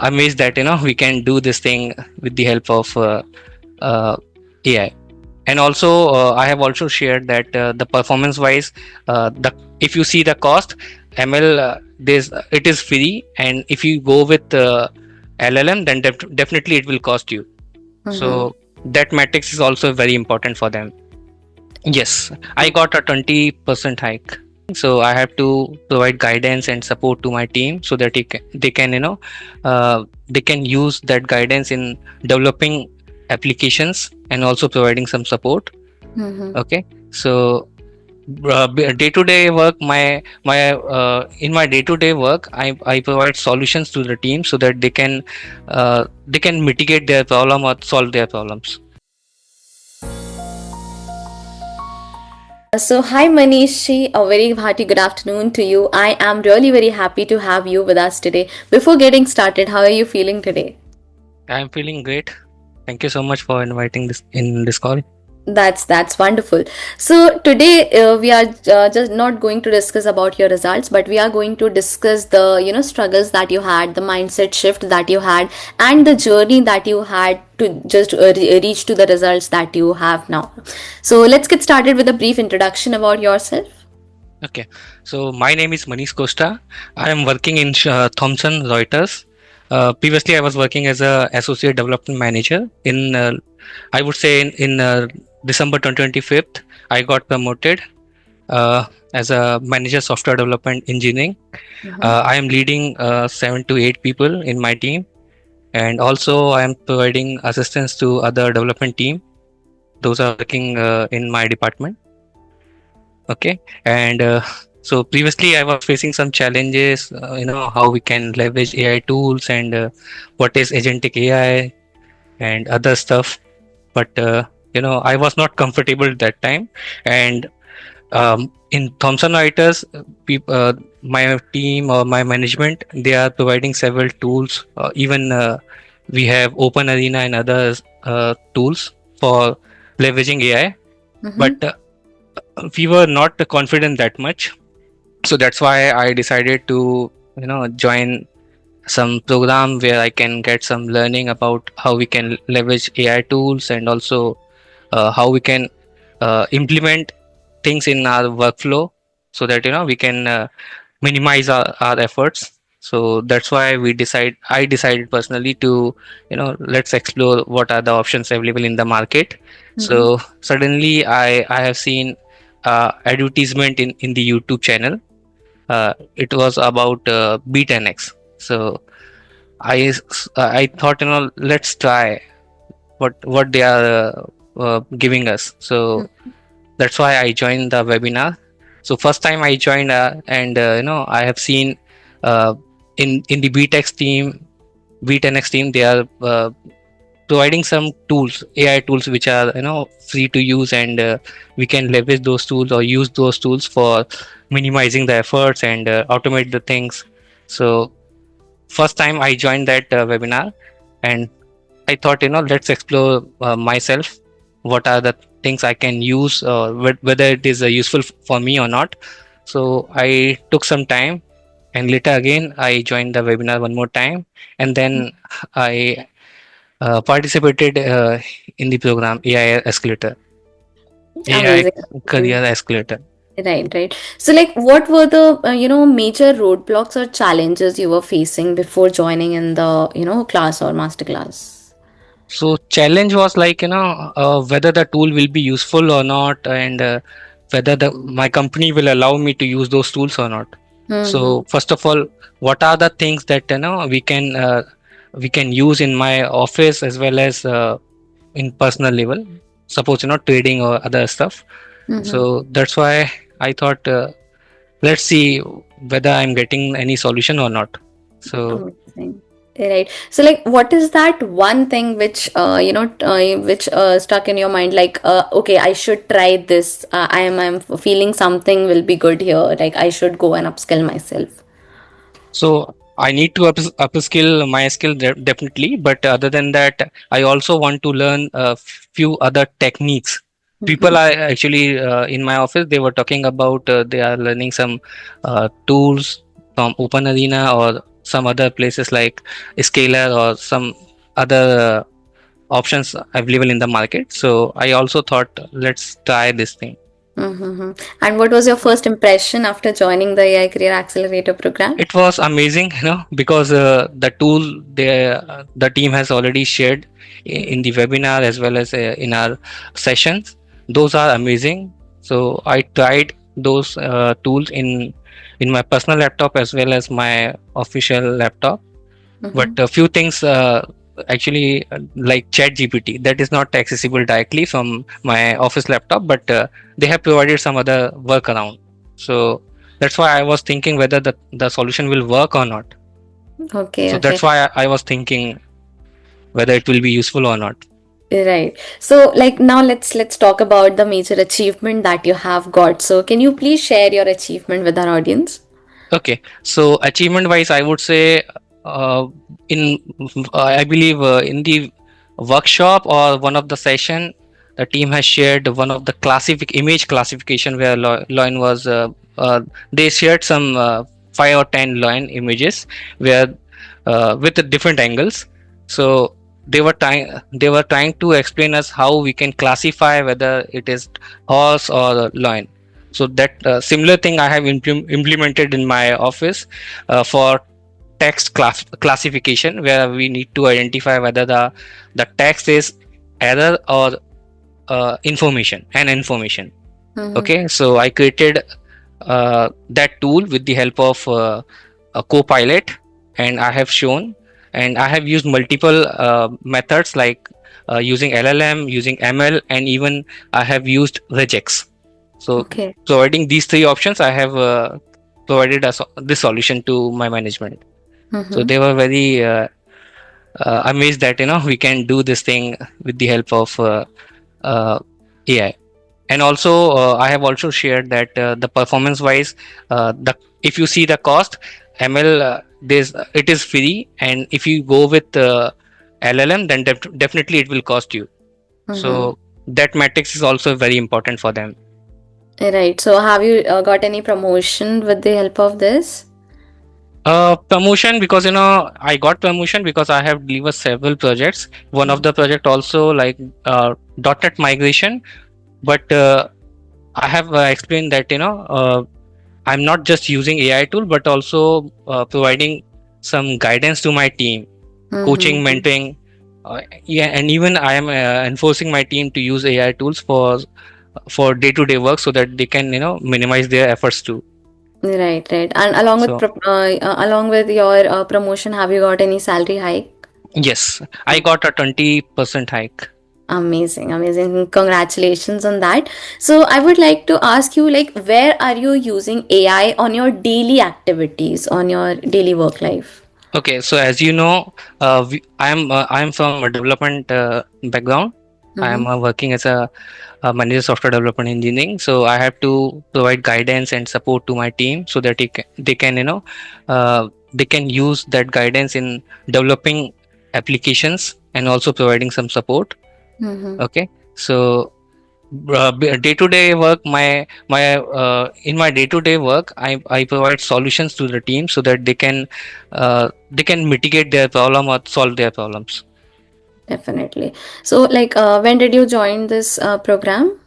amazed that we can do this thing with the help of AI. And also I have also shared that the performance wise, the if you see the cost, ML, this it is free, and if you go with LLM, then definitely it will cost you. Mm-hmm. So that matrix is also very important for them. Yes, I got a 20% hike. So I have to provide guidance and support to my team so that they can they can use that guidance in developing applications and also providing some support. Mm-hmm. Okay, so day to day work, my in my day to day work, I provide solutions to the team so that they can mitigate their problem or solve their problems. So, hi Manishi, a very hearty good afternoon to you. I am really very happy to have you with us today. Before getting started, how are you feeling today? I'm feeling great. Thank you so much for inviting this in this call. That's wonderful. So today we are just not going to discuss about your results, but we are going to discuss the struggles that you had, the mindset shift that you had, and the journey that you had to just reach to the results that you have now. So let's get started with a brief introduction about yourself. Okay, so my name is Manish Koshta. I am working in Thomson Reuters. Previously, I was working as a associate development manager. I would say in December 2025, I got promoted as a manager software development engineering. Mhm. I am leading 7 to 8 people in my team, and also I am providing assistance to other development team. Those are working in my department. Okay, and so previously I was facing some challenges, how we can leverage AI tools and what is agentic AI and other stuff. But I was not comfortable at that time. And in Thomson Reuters, my team or my management, they are providing several tools. Even we have Open Arena and other tools for leveraging AI. But Mhm. we were not confident that much, so that's why I decided to join some program where I can get some learning about how we can leverage AI tools, and also how we can implement things in our workflow so that we can minimize our efforts. So that's why I decided personally to let's explore what are the options available in the market. Mhm. So suddenly I have seen advertisement in the YouTube channel. It was about Be10x. So I thought, let's try what they are giving us. So that's why I joined the webinar. So first time I joined, and I have seen uh, in the BTEX team, B10x team, they are providing some tools, AI tools, which are free to use, and we can leverage those tools or use those tools for minimizing the efforts and automate the things. So first time I joined that webinar, and I thought, let's explore myself. What are the things I can use, whether it is useful for me or not. So I took some time, and later again I joined the webinar one more time, and then I participated in the program AI Escalator, AI Amazing. Career Escalator. Right, right. So, like, what were the major roadblocks or challenges you were facing before joining in the class or master class? So challenge was like whether the tool will be useful or not, and whether the my company will allow me to use those tools or not. Mm-hmm. So first of all, what are the things that we can use in my office as well as in personal level? Suppose trading or other stuff. Mm-hmm. So that's why I thought, let's see whether I'm getting any solution or not. So Amazing. Right. So, like, what is that one thing which which stuck in your mind? Like, okay, I should try this. I'm feeling something will be good here. Like, I should go and upskill myself. So I need to upskill my skill definitely, but other than that, I also want to learn a few other techniques. People Mm-hmm. are actually in my office. They were talking about they are learning some tools from Open Arena or some other places like Scalar or some other options available in the market. So I also thought, let's try this thing. Mm-hmm. And what was your first impression after joining the AI Career Accelerator program? It was amazing, because the tool the team has already shared in the webinar as well as in our sessions. Those are amazing. So I tried those tools in my personal laptop as well as my official laptop. But Mm-hmm. a few things, actually, like chat gpt, that is not accessible directly from my office laptop, but they have provided some other workaround. So that's why I was thinking whether the solution will work or not. Okay, So okay. that's why I was thinking whether it will be useful or not. Right. So, like now let's talk about the major achievement that you have got. So, can you please share your achievement with our audience? Okay, so achievement wise, I would say, in I believe in the workshop or one of the session, the team has shared one of the classific image classification where loin was. They shared some 5 or 10 loin images where with the different angles. So they were trying to explain us how we can classify whether it is horse or loin. So that similar thing I have implemented in my office for text classification, where we need to identify whether the text is error or information. Mm-hmm. Okay, so I created that tool with the help of a copilot, and I have shown, and I have used multiple methods like using LLM, using ML, and even I have used regex. So Okay. providing these three options, I have provided this solution to my management. So Mm-hmm. they were very amazed that we can do this thing with the help of AI. And also I have also shared that the performance wise, the if you see the cost, ML, there's it is free, and if you go with LLM, then definitely it will cost you. Mm-hmm. So that matrix is also very important for them. Right. So, have you got any promotion with the help of this? Promotion, because I got promotion because I have delivered several projects. One of the project also like .NET migration, but I have explained that I'm not just using AI tool, but also providing some guidance to my team, coaching, Mm-hmm. mentoring, yeah, and even I am enforcing my team to use AI tools for day-to-day work so that they can minimize their efforts too. Right, right. And along with So along with your promotion, have you got any salary hike? yes, I got a 20% hike. Amazing, amazing. Congratulations on that. So I would like to ask you, like, where are you using AI on your daily activities, on your daily work life? Okay, so as you know, I'm from a development background. I am Mm-hmm. working as a manager software development engineering. So I have to provide guidance and support to my team so that they can they can use that guidance in developing applications and also providing some support. Mm-hmm. Okay, so day to day work, my in my day to day work, I provide solutions to the team so that they can mitigate their problem or solve their problems. Definitely. So, like, when did you join this program?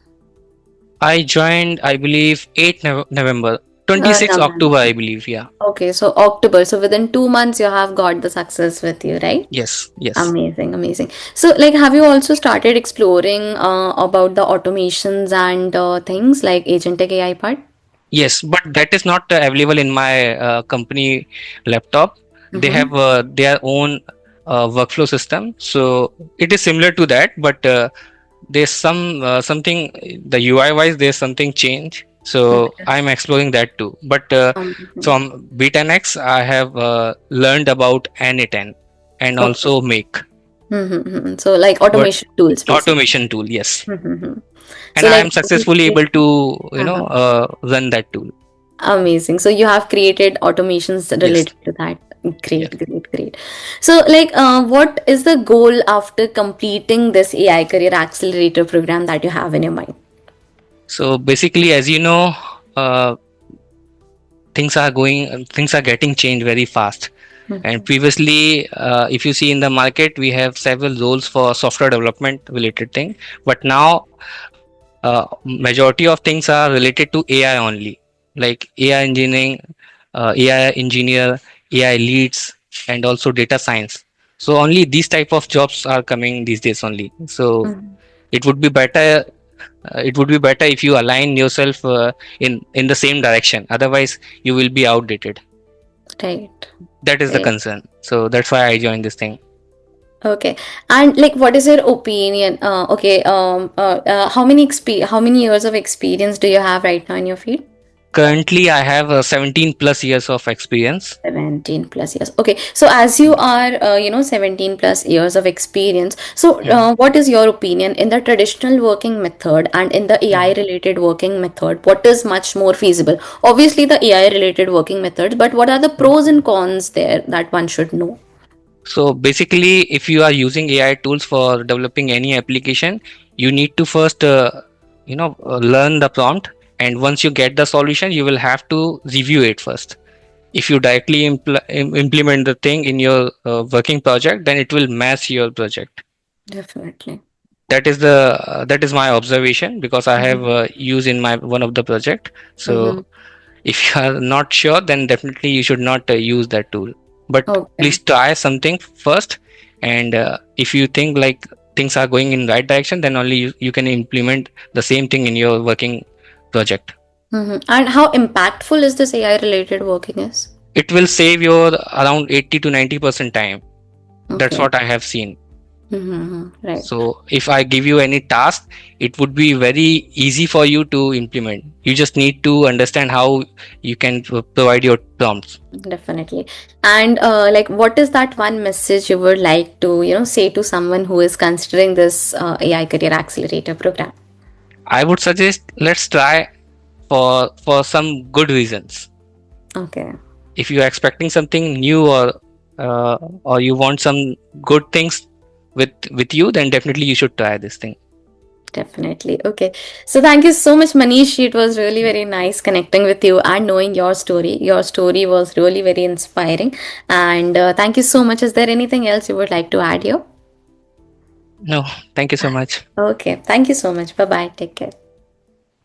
I joined, I believe, 8 November, 26 October, November. I believe. Yeah. Okay, so October. So within 2 months, you have got the success with you, right? Yes. Yes. Amazing, amazing. So, like, have you also started exploring about the automations and things like agentic AI part? Yes, but that is not available in my company laptop. They Mm-hmm. have their own workflow system, so it is similar to that. But there's something, the UI wise, there's something change. So Okay. I'm exploring that too. But Mhm. from B10X, I have learned about N8N and Okay. also Make, Mm-hmm. So, like but automation tools, basically. automation tool, yes. Mm-hmm. And So, I like, am successfully able to uh-huh. run that tool. Amazing. So, you have created automations Yes. related to that. Yeah. Great, great, great. So, like, what is the goal after completing this AI Career Accelerator program that you have in your mind? So basically, as you know, uh, things are getting changed very fast. And Mhm. previously, if you see in the market, we have several roles for software development related thing. But now, majority of things are related to AI only, like AI engineering, AI engineer, AI leads, and also data science. So only these type of jobs are coming these days only. So Mhm. it would be better. It would be better if you align yourself in the same direction. Otherwise, you will be outdated. Right. That is the Right. concern. So that's why I joined this thing. Okay. And like, what is your opinion? Okay. How many years of experience do you have right now in your field? Currently, I have 17 plus years of experience. 17 plus years. Okay. So as you are, 17 plus years of experience. So, Mhm. what is your opinion in the traditional working method and in the AI Mhm. related working method? What is much more feasible? Obviously, the AI related working methods, but what are the pros and cons there that one should know? So basically, if you are using AI tools for developing any application, you need to first, learn the prompt. And once you get the solution, you will have to review it first. If you directly implement the thing in your working project, then it will mess your project. Definitely. That is my observation, because I have Mm-hmm. used in my one of the project. Mm-hmm. So if you are not sure, then definitely you should not use that tool, but Okay. please try something first. And if you think like things are going in right direction, then only you can implement the same thing in your working project. Mm-hmm. And how impactful is this AI related working is? It will save your around 80 to 90% time. That's Okay. what I have seen. Mm-hmm. Right. So if I give you any task, it would be very easy for you to implement. You just need to understand how you can provide your prompts. Definitely. And like, what is that one message you would like to, say to someone who is considering this AI Career Accelerator program? I would suggest, let's try for some good reasons. Okay, If you are expecting something new, uh, or you want some good things with you, then definitely you should try this thing. definitely. Okay. So thank you so much, Manish. It was really very nice connecting with you and knowing your story. Your story was really very inspiring. And thank you so much. Is there anything else you would like to add here? No, thank you so much. Okay. Thank you so much. Bye bye. Take care.